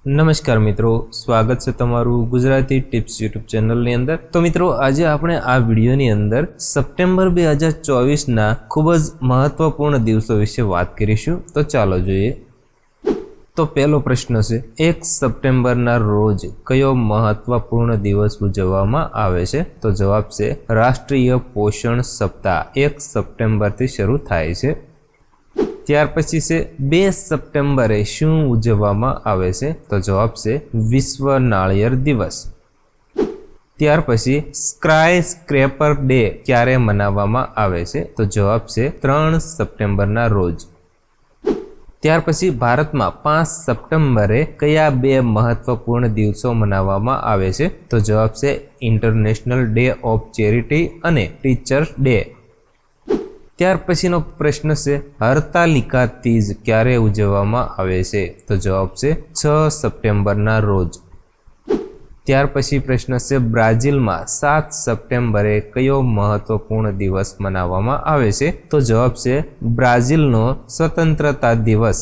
નમસ્કાર મિત્રો, સ્વાગત છે તમારું ગુજરાતી ટિપ્સ યુટ્યુબ ચેનલની અંદર। તો મિત્રો આજે આપણે આ વિડીયોની અંદર સપ્ટેમ્બર 2024ના ખૂબ જ મહત્વપૂર્ણ દિવસો વિશે વાત કરીશું। તો ચાલો જોઈએ। તો પહેલો પ્રશ્ન છે, 1 સપ્ટેમ્બરના રોજ કયો મહત્વપૂર્ણ દિવસ ઉજવવામાં આવે છે? તો જવાબ છે રાષ્ટ્રીય પોષણ સપ્તાહ 1 સપ્ટેમ્બરથી શરૂ થાય છે। ત્યાર પછી છે 2 સપ્ટેમ્બરે શું ઉજવવામાં આવે છે? તો જવાબ છે વિશ્વ નાળિયેર દિવસ। ત્યાર પછી સ્કાય સ્ક્રેપર ડે ક્યારે મનાવવામાં આવે છે? તો જવાબ છે 3 સપ્ટેમ્બરના રોજ। ત્યાર પછી ભારતમાં 5 સપ્ટેમ્બરે કયા બે મહત્વપૂર્ણ દિવસો મનાવવામાં આવે છે? તો જવાબ છે ઇન્ટરનેશનલ ડે ઓફ ચેરિટી અને ટીચર્સ ડે। ત્યાર પછીનો પ્રશ્ન છે, હરતાલિકા તીજ ક્યારે ઉજવવામાં આવે છે? તો જવાબ છે 6 સપ્ટેમ્બરના રોજ। ત્યાર પછી પ્રશ્ન છે, બ્રાઝિલમાં 7 સપ્ટેમ્બરે કયો મહત્વપૂર્ણ દિવસ મનાવવામાં આવે છે? તો જવાબ છે બ્રાઝિલનો સ્વતંત્રતા દિવસ।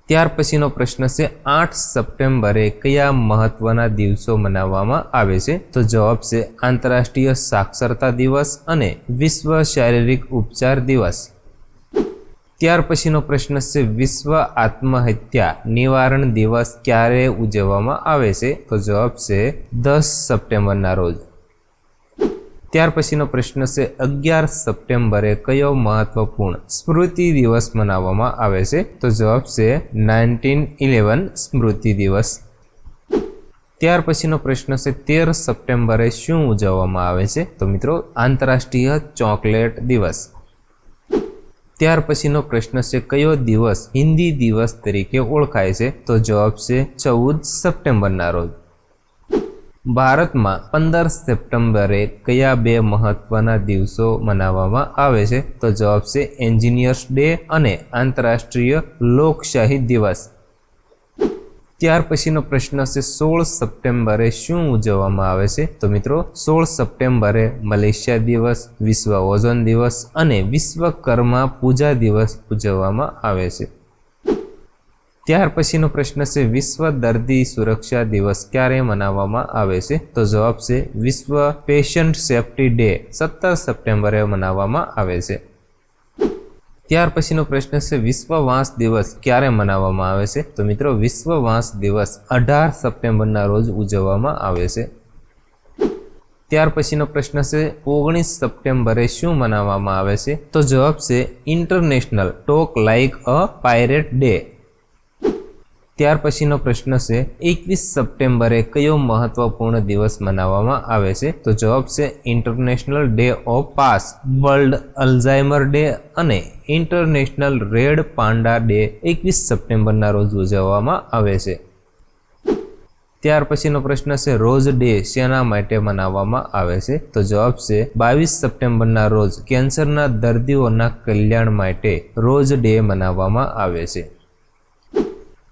ત્યાર પછીનો પ્રશ્ન છે, 8 સપ્ટેમ્બરે કયા મહત્વના દિવસો મનાવવામાં આવે છે? તો જવાબ છે આંતરરાષ્ટ્રીય સાક્ષરતા દિવસ અને વિશ્વ શારીરિક ઉપચાર દિવસ। ત્યાર પછીનો પ્રશ્ન છે, વિશ્વ આત્મહત્યા નિવારણ દિવસ ક્યારે ઉજવવામાં આવે છે? તો જવાબ છે 10 સપ્ટેમ્બરના રોજ। ત્યાર પછીનો પ્રશ્ન છે, 11 સપ્ટેમ્બરે કયો મહત્વપૂર્ણ સ્મૃતિ દિવસ મનાવવામાં આવે છે? તો જવાબ છે 1911 સ્મૃતિ દિવસ। ત્યાર પછીનો પ્રશ્ન છે, 13 સપ્ટેમ્બરે શું ઉજવવામાં આવે છે? તો મિત્રો આંતરરાષ્ટ્રીય ચોકલેટ દિવસ। ત્યાર પછીનો પ્રશ્ન છે, કયો દિવસ હિન્દી દિવસ તરીકે ઓળખાય છે? તો જવાબ છે 14 સપ્ટેમ્બરના રોજ। ભારતમાં 15 સપ્ટેમ્બરે કયા બે મહત્વના દિવસો મનાવવામાં આવે છે? તો જવાબ છે એન્જિનિયર્સ ડે અને આંતરરાષ્ટ્રીય લોકશાહી દિવસ। ત્યાર પછીનો પ્રશ્ન છે, 16 સપ્ટેમ્બરે શું ઉજવવામાં આવે છે? તો મિત્રો 16 સપ્ટેમ્બરે મલેશિયા દિવસ, વિશ્વ ઓઝોન દિવસ અને વિશ્વકર્મા પૂજા દિવસ ઉજવવામાં આવે છે। ત્યાર પછીનો પ્રશ્ન છે, વિશ્વ દર્દી સુરક્ષા દિવસ ક્યારે મનાવવામાં આવે છે? તો જવાબ છે વિશ્વ પેશન્ટ સેફ્ટી ડે 17 સપ્ટેમ્બરે મનાવવામાં આવે છે। ત્યાર પછીનો પ્રશ્ન છે, વિશ્વ વાંસ દિવસ ક્યારે મનાવવામાં આવે છે? તો મિત્રો વિશ્વ વાંસ દિવસ 18 સપ્ટેમ્બરના રોજ ઉજવવામાં આવે છે। ત્યાર પછીનો પ્રશ્ન છે, 19 સપ્ટેમ્બરે શું મનાવવામાં આવે છે? તો જવાબ છે international talk like a pirate day. ત્યાર પછીનો પ્રશ્ન છે, 21 સપ્ટેમ્બરે કયો મહત્વપૂર્ણ દિવસ મનાવવામાં આવે છે? તો જવાબ છે international day of pass, world Alzheimer day અને ઇન્ટરનેશનલ રેડ પાંડા ડે 21 સપ્ટેમ્બરના રોજ ઉજવવામાં આવે છે। ત્યાર પછીનો પ્રશ્ન છે, રોઝ ડે શેના માટે મનાવવામાં આવે છે? તો જવાબ છે 22 સપ્ટેમ્બરના રોજ કેન્સરના દર્દીઓના કલ્યાણ માટે રોઝ ડે મનાવવામાં આવે છે।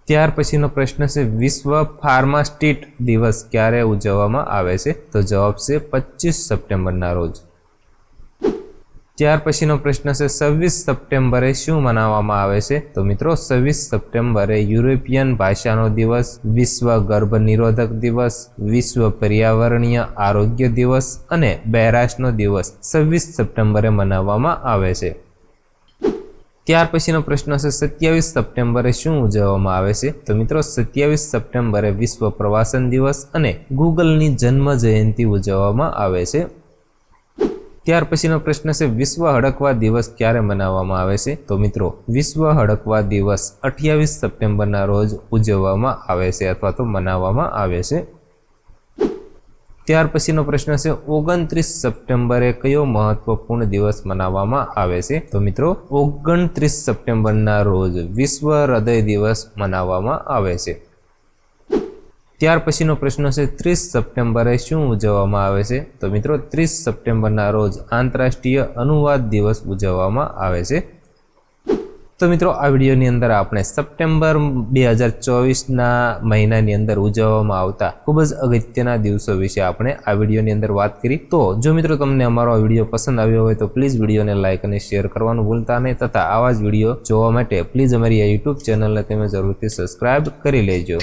ત્યાર પછીનો પ્રશ્ન છે, વિશ્વ ફાર્માસ્ટિટ દિવસ ક્યારે ઉજવવામાં આવે છે? તો જવાબ છે 25 સપ્ટેમ્બરના રોજ। ત્યાર પછીનો પ્રશ્ન છે, 26 સપ્ટેમ્બરે શું મનાવવામાં આવે છે? તો મિત્રો 26 સપ્ટેમ્બરે યુરોપિયન ભાષાનો દિવસ, વિશ્વ ગર્ભ નિરોધક દિવસ, વિશ્વ પર્યાવરણીય આરોગ્ય દિવસ અને બહેરાશનો દિવસ 26 સપ્ટેમ્બરે મનાવવામાં આવે છે। ત્યાર પછીનો પ્રશ્ન છે, 27 સપ્ટેમ્બરે શું ઉજવવામાં આવે છે? તો મિત્રો 27 સપ્ટેમ્બરે વિશ્વ પ્રવાસન દિવસ અને ગૂગલની જન્મ જયંતિ ઉજવવામાં આવે છે। ત્યાર પછીનો પ્રશ્ન છે, વિશ્વ હડકવા દિવસ ક્યારે મનાવવામાં આવે છે? તો મિત્રો વિશ્વ હડકવા દિવસ 28 સપ્ટેમ્બરના રોજ ઉજવવામાં આવે છે અથવા તો મનાવવામાં આવે છે। ત્યાર પછીનો પ્રશ્ન છે, 29 સપ્ટેમ્બરે કયો મહત્વપૂર્ણ દિવસ મનાવવામાં આવે છે? તો મિત્રો 29 સપ્ટેમ્બરના રોજ વિશ્વ હૃદય દિવસ મનાવવામાં આવે છે। ત્યાર પછીનો પ્રશ્ન છે, 30 સપ્ટેમ્બરે શું ઉજવવામાં આવે છે? તો મિત્રો 30 સપ્ટેમ્બરના રોજ આંતરરાષ્ટ્રીય અનુવાદ દિવસ ઉજવવામાં આવે છે। તો મિત્રો આ વિડીયોની અંદર આપણે સપ્ટેમ્બર 2024ના મહિનાની અંદર ઉજવવામાં આવતા ખૂબ જ અગત્યના દિવસો વિશે આપણે આ વિડીયોની અંદર વાત કરી। તો જો મિત્રો તમને અમારો આ વિડીયો પસંદ આવ્યો હોય તો પ્લીઝ વિડીયોને લાઇક અને શેર કરવાનું ભૂલતા નહીં, તથા આવા જ વિડીયો જોવા માટે પ્લીઝ અમારી આ યુટ્યુબ ચેનલને તમે જરૂરથી સબસ્ક્રાઇબ કરી લેજો।